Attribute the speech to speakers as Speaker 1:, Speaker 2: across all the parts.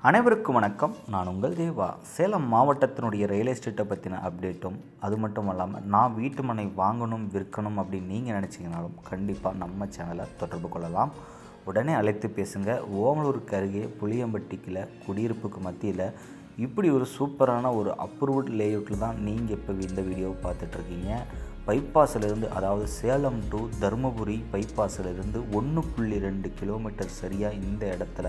Speaker 1: அனைவருக்கும் வணக்கம். நான் உங்கள் தேவா. சேலம் மாவட்டத்தினுடைய ரியல் எஸ்டேட்டை பற்றின அப்டேட்டும், அது மட்டும் இல்லாமல் நான் வீட்டு மனை வாங்கணும் விற்கணும் அப்படின்னு நீங்கள் நினச்சிங்கனாலும் கண்டிப்பாக நம்ம சேனலை தொடர்பு கொள்ளலாம். உடனே அழைத்து பேசுங்க. ஓமலூருக்கு அருகே புளியம்பட்டிக்கில் குடியிருப்புக்கு மத்தியில் இப்படி ஒரு சூப்பரான ஒரு அப்ரூவ்ட் லேஅவுட்டில் தான் நீங்கள் இப்போ இந்த வீடியோவை பார்த்துட்ருக்கீங்க. பைபாஸிலிருந்து, அதாவது சேலம் டு தருமபுரி பைபாஸிலிருந்து 1.2 கிலோமீட்டர் சரியாக இந்த இடத்துல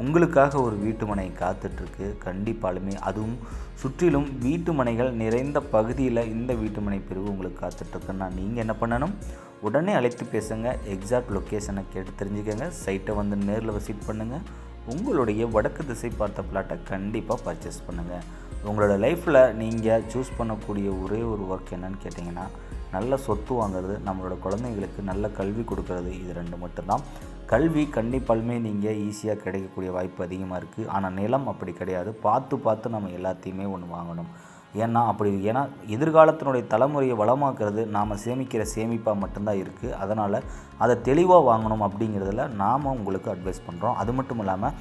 Speaker 1: உங்களுக்காக ஒரு வீட்டு மனை காத்துட்ருக்கு. கண்டிப்பாலுமே அதுவும் சுற்றிலும் வீட்டு மனைகள் நிறைந்த பகுதியில் இந்த வீட்டு மனை பிரிவு உங்களுக்கு காத்துட்ருக்குன்னா நீங்கள் என்ன பண்ணணும், உடனே அழைத்து பேசுங்க. எக்ஸாக்ட் லொக்கேஷனை கேட்டு தெரிஞ்சுக்கங்க. சைட்டை வந்து நேரில் விசிட் பண்ணுங்கள். உங்களுடைய வடக்கு திசை பார்த்த பிளாட்டை கண்டிப்பாக பர்ச்சேஸ் பண்ணுங்கள். உங்களோட லைஃப்பில் நீங்கள் சூஸ் பண்ணக்கூடிய ஒரே ஒரு ஒர்க் என்னன்னு கேட்டிங்கன்னா, நல்ல சொத்து வாங்குறது, நம்மளோட குழந்தைங்களுக்கு நல்ல கல்வி கொடுக்கறது. இது ரெண்டு மட்டும்தான். கல்வி கண்டிப்பாலுமே நீங்கள் ஈஸியாக கிடைக்கக்கூடிய வாய்ப்பு அதிகமாக இருக்குது. ஆனால் நிலம் அப்படி கிடையாது. பார்த்து நம்ம எல்லாத்தையுமே ஒன்று வாங்கணும். ஏன்னா எதிர்காலத்தினுடைய தலைமுறையை வளமாக்குறது நாம் சேமிக்கிற சேமிப்பாக மட்டும்தான் இருக்குது. அதனால் அதை தெளிவாக வாங்கணும் அப்படிங்கிறதுல நாம் உங்களுக்கு அட்வைஸ் பண்ணுறோம். அது மட்டும் இல்லாமல்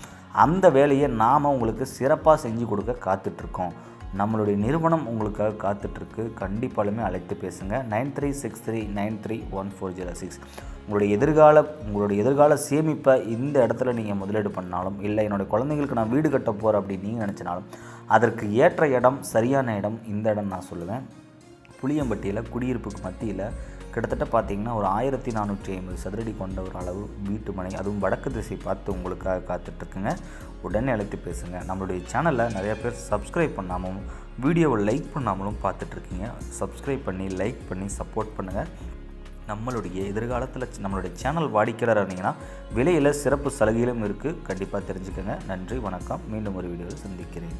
Speaker 1: அந்த வேலையை நாம் உங்களுக்கு சிறப்பாக செஞ்சு கொடுக்க காத்துட்ருக்கோம். நம்மளுடைய நிறுவனம் உங்களுக்காக காத்துட்ருக்கு. கண்டிப்பாலுமே அழைத்து பேசுங்க. 9363931406. உங்களுடைய எதிர்கால சேமிப்பை இந்த இடத்துல நீங்கள் முதலீடு பண்ணாலும், இல்லை என்னுடைய குழந்தைங்களுக்கு நான் வீடு கட்ட போகிறேன் அப்படின்னு நீங்கள் நினச்சினாலும், அதற்கு ஏற்ற இடம், சரியான இடம் இந்த இடம் நான் சொல்லுவேன். புளியம்பட்டியில் குடியிருப்புக்கு மத்தியில் கிட்டத்தட்ட பார்த்திங்கன்னா ஒரு 1450 சதுரடி கொண்ட ஒரு அளவு வீட்டு மனை, அதுவும் வடக்கு திசை பார்த்து உங்களுக்காக காத்துட்ருக்குங்க. உடனே அழைத்து பேசுங்க. நம்மளுடைய சேனலில் நிறைய பேர் சப்ஸ்கிரைப் பண்ணாமலும் வீடியோவை லைக் பண்ணாமலும் பார்த்துட்ருக்கீங்க. சப்ஸ்கிரைப் பண்ணி லைக் பண்ணி சப்போர்ட் பண்ணுங்கள். நம்மளுடைய எதிர்காலத்தில் நம்மளுடைய சேனல் வாடிக்கையாளர் இருந்தீங்கன்னா விலையில் சிறப்பு சலுகையிலும் இருக்குது. கண்டிப்பாக தெரிஞ்சுக்கோங்க. நன்றி, வணக்கம். மீண்டும் ஒரு வீடியோவில் சந்திக்கிறேன்.